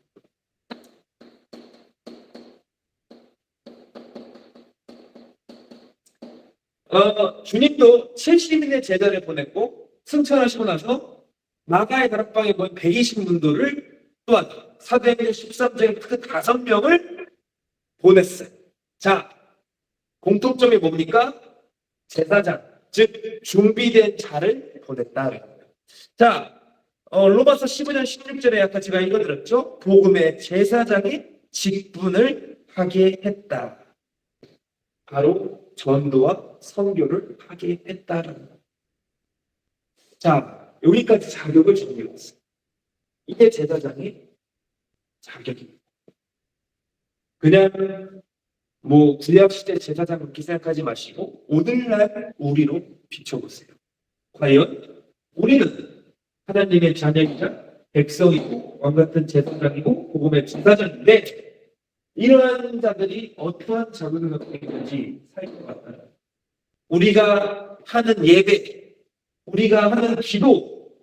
주님도 70인의 제자를 보냈고 승천하시고 나서 마가의 다락방에 모인 120문도를 또한 사도행전 13장에 그 5명을 보냈어요. 자, 공통점이 뭡니까? 제사장, 즉 준비된 자를 보냈다. 자, 로마서 15장 16절에 아까 제가 읽어드렸죠? 복음의 제사장이 직분을 하게 했다. 바로 전도와 선교를 하게 했다라는 것. 자, 여기까지 자격을 정리해봤어요. 이게 제사장의 자격입니다. 그냥 구약시대 제사장 그렇게 생각하지 마시고 오늘날 우리로 비춰보세요. 과연 우리는 하나님의 자녀이자 백성이고 왕같은 제사장이고 복음의 제사장인데 이러한 자들이 어떠한 자격을 갖고 있는지 살펴봤다. 우리가 하는 예배, 우리가 하는 기도,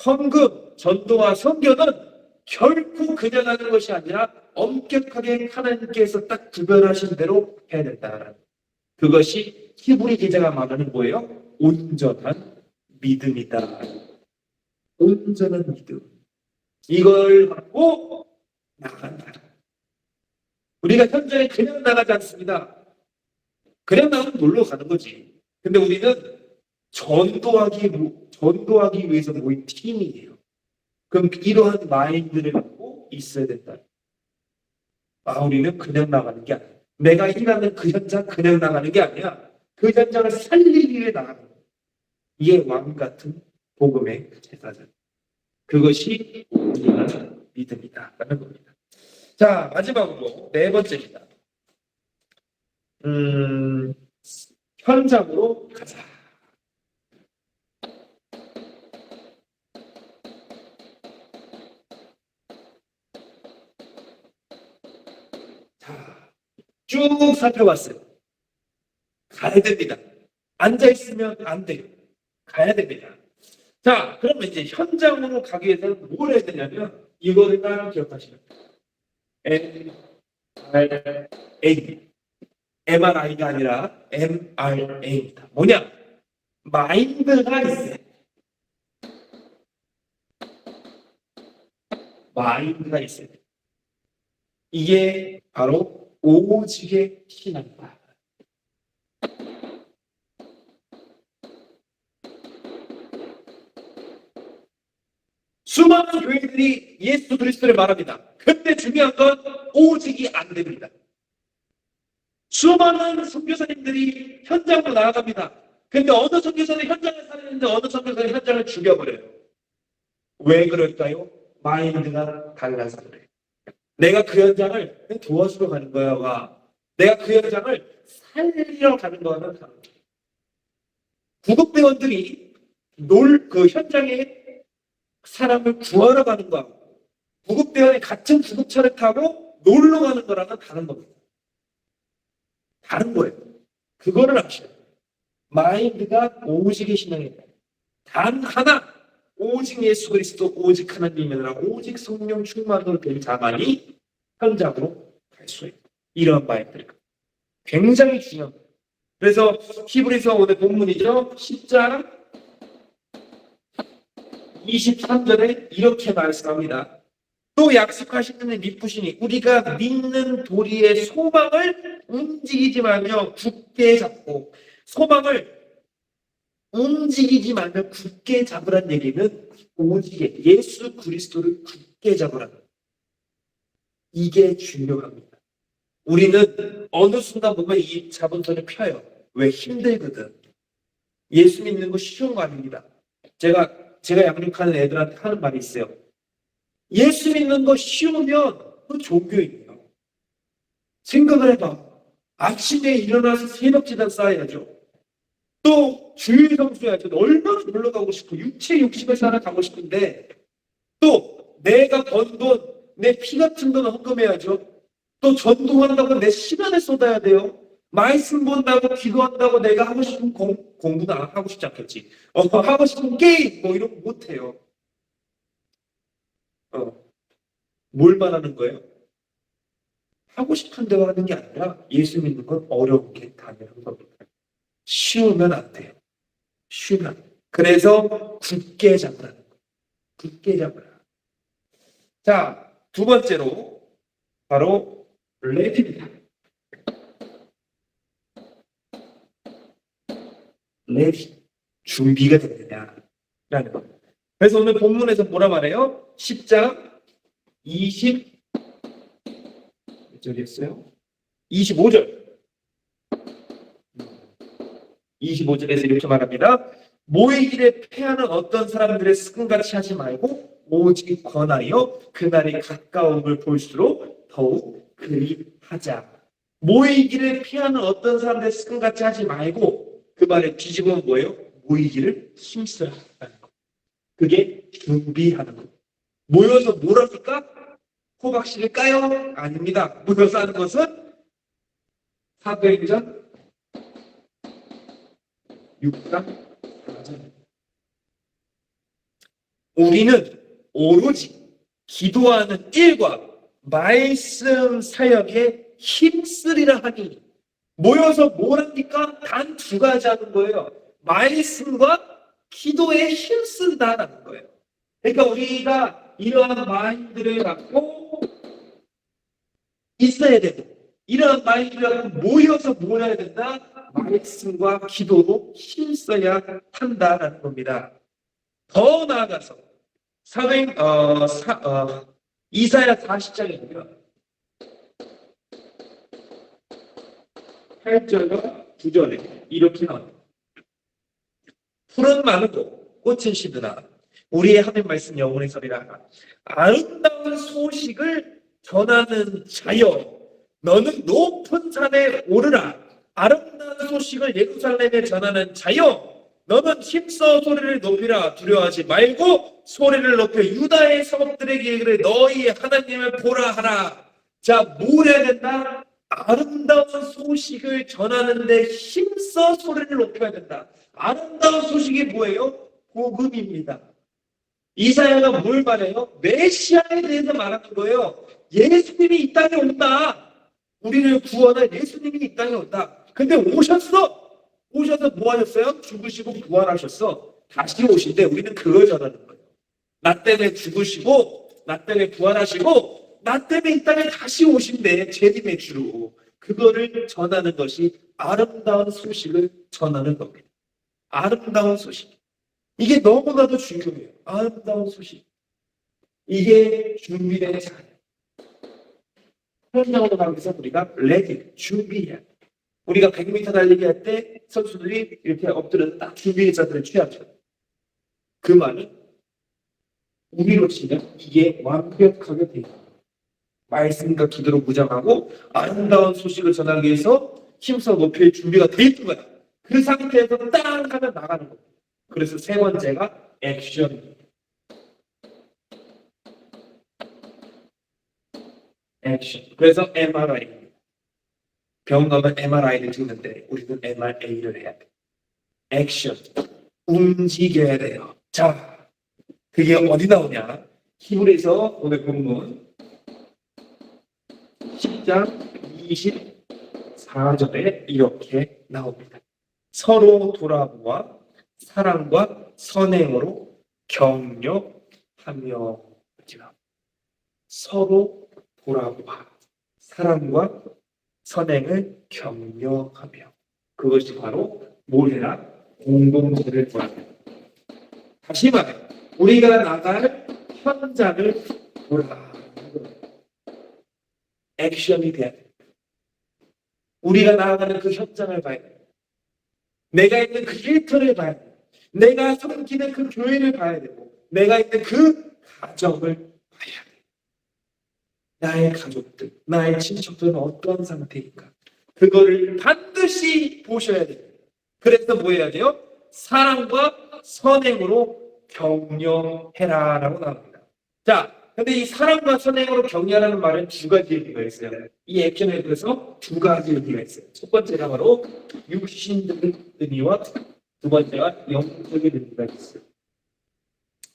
헌금, 전도와 선교는 결코 그냥 하는 것이 아니라 엄격하게 하나님께서 딱 구별하신 대로 해야 된다. 그것이 히브리 기자가 말하는 뭐예요? 온전한 믿음이다. 온전한 믿음. 이걸 갖고 나간다. 우리가 현장에 그냥 나가지 않습니다. 그냥 나가면 놀러 가는 거지. 근데 우리는 전도하기 위해서 모인 팀이에요. 그럼 이러한 마인드를 갖고 있어야 된다. 우리는 그냥 나가는 게 아니야. 내가 일하는 그 현장 그냥 나가는 게 아니야. 그 현장을 살리기 위해 나가는 거야. 이게 왕 같은 복음의 제사장. 그것이 온전한 믿음이다. 라는 겁니다. 자, 마지막으로 네 번째입니다. 현장으로 가자. 자, 쭉 살펴봤어요. 가야 됩니다. 앉아있으면 안 돼요. 가야 됩니다. 자, 그러면 이제 현장으로 가기 위해서는 뭘 해야 되냐면 이거를 딱 기억하시면 돼요. MRA. MRI가 아니라 MRA입니다. 뭐냐? 마인드가 있어요. 마인드가 있어요. 이게 바로 오직의 신앙이다. 수많은 교회들이 예수 그리스도를 말합니다. 근데 중요한 건 오직이 안 됩니다. 수많은 선교사님들이 현장으로 나아갑니다. 근데 어느 선교사는 현장을 살리는데 어느 선교사는 현장을 죽여버려요. 왜 그럴까요? 마인드가 달라서 그래요. 내가 그 현장을 도와주러 가는 거야, 와. 내가 그 현장을 살리러 가는 거는 다른 거야. 구급대원들이 그 현장에 사람을 구하러 가는 거야. 구급대원이 같은 구급차를 타고 놀러 가는 거랑은 다른 겁니다. 다른 거예요. 그거를 아셔야 돼요. 마인드가 오직의 신앙이다. 단 하나, 오직 예수 그리스도, 오직 하나님이라, 오직 성령 충만으로 된 자만이 현장으로 갈 수 있다. 이런 마인드가 굉장히 중요합니다. 그래서 히브리서 오늘 본문이죠. 10장 23절에 이렇게 말씀합니다. 또 약속하시는 일 믿으시니 우리가 믿는 도리의 소망을 움직이지 말며 굳게 잡고, 소망을 움직이지 말며 굳게 잡으란 얘기는 오직 예수 그리스도를 굳게 잡으라는, 이게 중요합니다. 우리는 어느 순간 보면 이 잡은 손을 펴요. 왜? 힘들거든. 예수 믿는 거 쉬운 거 아닙니다. 제가 양육하는 애들한테 하는 말이 있어요. 예수 믿는 거 쉬우면 그 종교예요. 생각을 해봐. 아침에 일어나서 새벽지단 쌓아야죠. 또 주일 성수해야죠. 얼마나 놀러 가고 싶고 육체 욕심을 살아가고 싶은데, 또 내가 번 돈, 내 피 같은 돈 헌금해야죠. 또 전도한다고 내 시간을 쏟아야 돼요. 말씀 본다고 기도한다고 내가 하고 싶은 공부는 하고 싶지 않겠지. 하고 싶은 게임 뭐 이런 거 못해요. 뭘 말하는 거예요? 하고 싶은 대로 하는 게 아니라 예수 믿는 건 어려운 게 당연한 겁니다. 쉬우면 안 돼요. 쉬우면 안 돼요. 그래서 굳게 잡으라는 거예요. 굳게 잡으라. 자, 두 번째로 바로 레디입니다. 레디. 준비가 됐느냐라는 겁니다. 그래서 오늘 본문에서 뭐라 말해요? 10장 25절이었어요? 25절. 25절에서 이렇게 말합니다. 모이기를 패하는 어떤 사람들의 습관같이 하지 말고 오직 권하여 그날이 가까움을 볼수록 더욱 그리 하자. 모이기를 피하는 어떤 사람들의 습관같이 하지 말고, 그 말의 뒤집어는 뭐예요? 모이기를 힘써야 한다는 거. 그게 준비하는 거. 모여서 뭘 합니까? 호박씨를 까요? 아닙니다. 모여서 하는 것은 사도행전 6장 4절. 우리는 오로지 기도하는 일과 말씀 사역에 힘쓰리라 하니, 모여서 뭘 합니까? 단 두 가지 하는 거예요. 말씀과 기도에 힘쓴다라는 거예요. 그러니까 우리가 이러한 마인드를 갖고 있어야 되고, 이러한 마인드를 갖고 모여서 뭘 해야 된다? 말씀과 기도로 힘써야 한다라는 겁니다. 더 나아가서 이사야 40장이고요. 8절과 9절에 이렇게 나옵니다. 푸른 마르고 꽃은 시드나 우리의 하나님 말씀 영원히 서리라. 아름다운 소식을 전하는 자여, 너는 높은 산에 오르라. 아름다운 소식을 예루살렘에 전하는 자여, 너는 힘써 소리를 높이라. 두려워하지 말고 소리를 높여 유다의 성읍들에게 이르되 너희 하나님을 보라 하라. 자, 뭘 해야 된다? 아름다운 소식을 전하는데 힘써 소리를 높여야 된다. 아름다운 소식이 뭐예요? 복음입니다. 이사야가 뭘 말해요? 메시아에 대해서 말하는 거예요. 예수님이 이 땅에 온다. 우리를 구원할 예수님이 이 땅에 온다. 근데 오셔서 뭐 하셨어요? 죽으시고 부활하셨어. 다시 오신데 우리는 그걸 전하는 거예요. 나 때문에 죽으시고 나 때문에 부활하시고 나 때문에 이 땅에 다시 오신대. 재림의 주로. 그거를 전하는 것이 아름다운 소식을 전하는 겁니다. 아름다운 소식. 이게 너무나도 중요해요. 아름다운 소식. 이게 준비된 자예요. 현장으로 가기 위해서 우리가 레디, 준비해야 돼요. 우리가 100m 달리기 할 때 선수들이 이렇게 엎드려서 딱 준비된 자들을 취하죠. 그 말은 우리로 치면 이게 완벽하게 돼 있다. 말씀과 기도로 무장하고 아름다운 소식을 전하기 위해서 힘써 높일 준비가 돼 있는 거야. 그 상태에서 딱 하면 나가는 거야. 그래서 세 번째가 액션. 액션. 그래서 MRI. 병원 가면 MRI를 찍는데 우리는 MRA를 해야 돼. 액션. 움직여야 돼요. 자, 그게 어디 나오냐? 히브리서 오늘 본문 10장 24절에 이렇게 나옵니다. 서로 돌아보아 사랑과 선행으로 격려하며. 서로 돌아보아 사랑과 선행을 격려하며. 그것이 바로 뭘 해라? 공동체를 구하라. 다시 말해, 우리가 나갈 현장을 보라. 액션이 돼야 돼. 우리가 나아가는 그 현장을 봐야 돼. 내가 있는 그 일터를 봐야 돼. 내가 섬기는 그 교회를 봐야 되고, 내가 있는 그 가정을 봐야 돼. 나의 가족들, 나의 친척들은 어떤 상태인가? 그거를 반드시 보셔야 돼요. 그래서 뭐 해야 돼요? 사랑과 선행으로 격려해라라고 나옵니다. 자, 근데 이 사랑과 선행으로 격려하라는 말은 두 가지 의미가 있어요. 이 액션에 대해서 두 가지 의미가 있어요. 첫 번째가 바로 육신적인 의미와 두 번째가 영적인 의미가 있어요.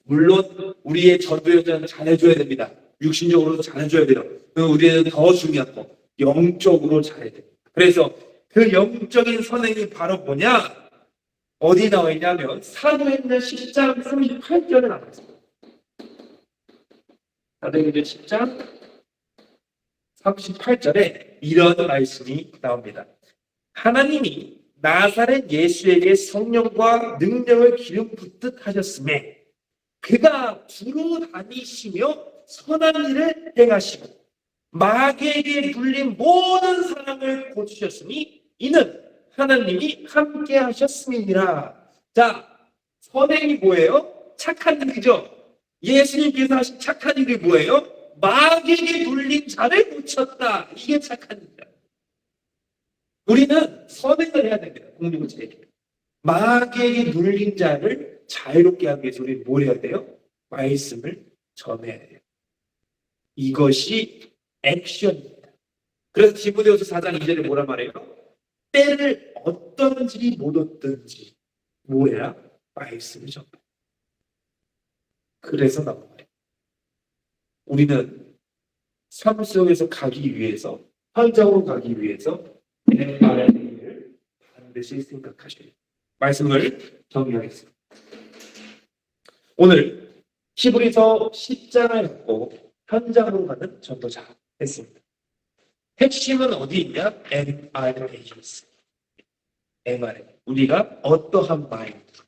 물론 우리의 전도여자는 잘해줘야 됩니다. 육신적으로도 잘해줘야 돼요. 우리는 더 중요한 거, 영적으로 잘해야 돼요. 그래서 그 영적인 선행이 바로 뭐냐? 어디 나와 있냐면 사도행전 10장 38절에 나와 있습니다. 사도행전 10장 38절에 이런 말씀이 나옵니다. 하나님이 나사렛 예수에게 성령과 능력을 기름 붓듯 하셨음에 그가 두루 다니시며 선한 일을 행하시고 마귀에게 눌린 모든 사람을 고치셨으니 이는 하나님이 함께 하셨음이니라. 자, 선행이 뭐예요? 착한 일이죠. 예수님께서 하신 착한 일이 뭐예요? 마귀에게 눌린 자를 고쳤다. 이게 착한 일이다. 우리는 선행을 해야 됩니다. 공동체에게. 마귀에게 눌린 자를 자유롭게 하기 위해서 우리는 뭘 해야 돼요? 말씀을 전해야 돼요. 이것이 액션입니다. 그래서 디모데후서 4장 2절에 뭐라 말해요? 때를 어떤지 못 얻든지 뭐야? 말씀을 전해. 그래서 나온 거예요. 우리는 삶 속에서 가기 위해서, 현장으로 가기 위해서 MRA를 반드시 생각하셔야 돼요. 말씀을 정리하겠습니다. 오늘 히브리서 10장을 읽고 현장으로 가는 전도자 했습니다. 핵심은 어디 있냐? MRA에 있습니다. MRA. 우리가 어떠한 마인드,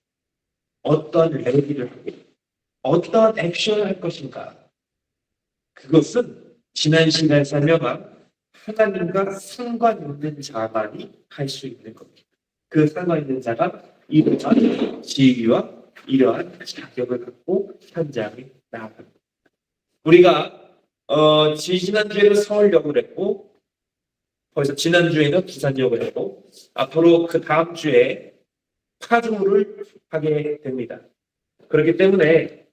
어떤 레디를 하고 어떤 액션을 할 것인가. 그것은 지난 시간에 설명한 하나님과 상관있는 자만이 할 수 있는 겁니다. 그 상관있는 자가 이러한 지위와 이러한 자격을 갖고 현장에 나아갑니다. 우리가 지난주에는 서울역을 했고 벌써 지난주에는 부산역을 했고 앞으로 그 다음 주에 파주를 하게 됩니다. 그렇기 때문에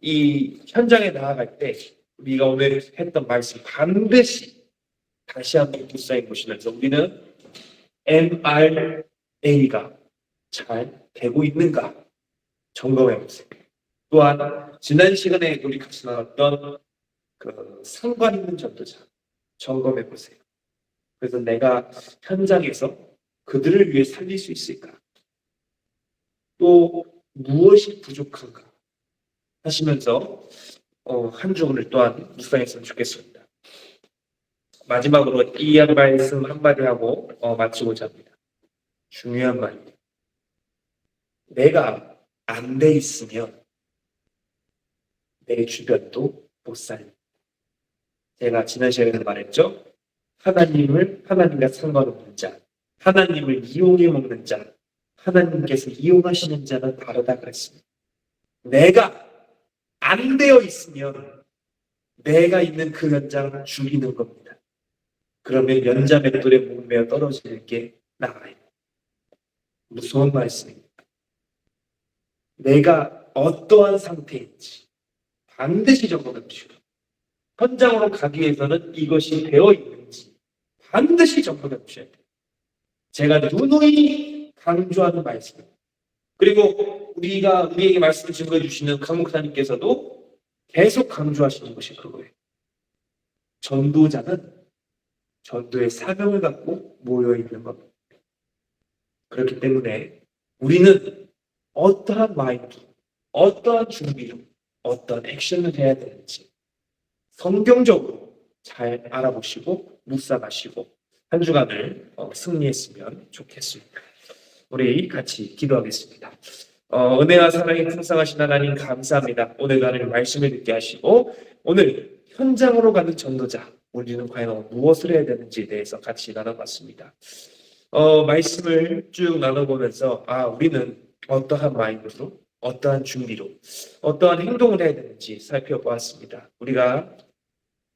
이 현장에 나아갈 때 우리가 오늘 했던 말씀 반드시 다시 한번 묵상해 보시면서 우리는 MRA가 잘 되고 있는가 점검해 보세요. 또한 지난 시간에 우리 같이 나눴던 그 상관 있는 전도자 점검해 보세요. 그래서 내가 현장에서 그들을 위해 살릴 수 있을까? 또 무엇이 부족한가? 하시면서 한 주 오늘 또한 묵상했으면 좋겠습니다. 마지막으로 이 말씀 한마디 하고 마치고자 합니다. 중요한 말입니다. 내가 안 돼 있으면 내 주변도 못 살립니다. 제가 지난 시간에 말했죠. 하나님과 상관없는 자, 하나님을 이용해 먹는 자, 하나님께서 이용하시는 자는 다르다 그랬습니다. 내가 안 되어 있으면 내가 있는 그 현장 죽이는 겁니다. 그러면 연자 맷돌에 목매어 떨어지는 게 나아요. 무서운 말씀입니다. 내가 어떠한 상태인지 반드시 점검합시오. 현장으로 가기 위해서는 이것이 되어 있는지 반드시 점검해보셔야 돼요. 제가 누누이 강조하는 말씀. 그리고 우리에게 말씀을 증거해 주시는 강 목사님께서도 계속 강조하시는 것이 그거예요. 전도자는 전도의 사명을 갖고 모여 있는 겁니다. 그렇기 때문에 우리는 어떠한 마인드, 어떠한 준비로, 어떠한 액션을 해야 되는지 성경적으로 잘 알아보시고 묵상하시고 한 주간을 승리했으면 좋겠습니다. 우리 같이 기도하겠습니다. 은혜와 사랑이 풍성하신 하나님 감사합니다. 오늘 나를 말씀을 듣게 하시고 오늘 현장으로 가는 전도자 우리는 과연 무엇을 해야 되는지에 대해서 같이 나눠봤습니다. 말씀을 쭉 나눠보면서 우리는 어떠한 마인드로 어떠한 준비로 어떠한 행동을 해야 되는지 살펴보았습니다. 우리가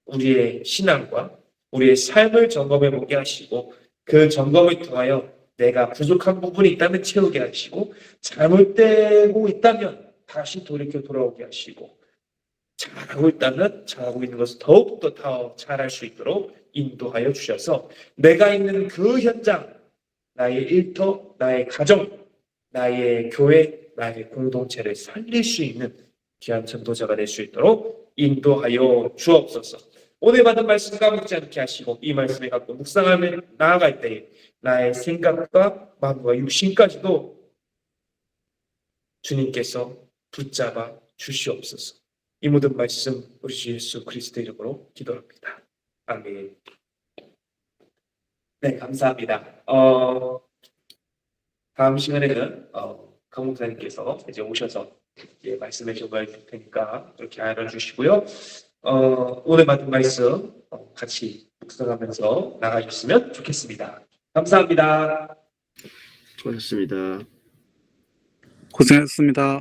우리의 신앙과 우리의 삶을 점검해 보게 하시고 그 점검을 통하여 내가 부족한 부분이 있다면 채우게 하시고 잘못되고 있다면 다시 돌아오게 하시고 잘하고 있다면 잘하고 있는 것을 더욱더 더 잘할 수 있도록 인도하여 주셔서 내가 있는 그 현장, 나의 일터, 나의 가정, 나의 교회, 나의 공동체를 살릴 수 있는 귀한 전도자가 될 수 있도록 인도하여 주옵소서. 오늘 받은 말씀 까먹지 않게 하시고 이 말씀에 갖고 묵상하며 나아갈 때에 나의 생각과 마음과 육신까지도 주님께서 붙잡아 주시옵소서. 이 모든 말씀 우리 주 예수 그리스도의 이름으로 기도합니다. 아멘. 네, 감사합니다. 다음 시간에는 강 목사님께서 이제 오셔서 말씀해 주실 테니까 그렇게 알아주시고요. 오늘 받은 말씀 같이 묵상하면서 나가셨으면 좋겠습니다. 감사합니다. 수고하셨습니다. 고생하셨습니다.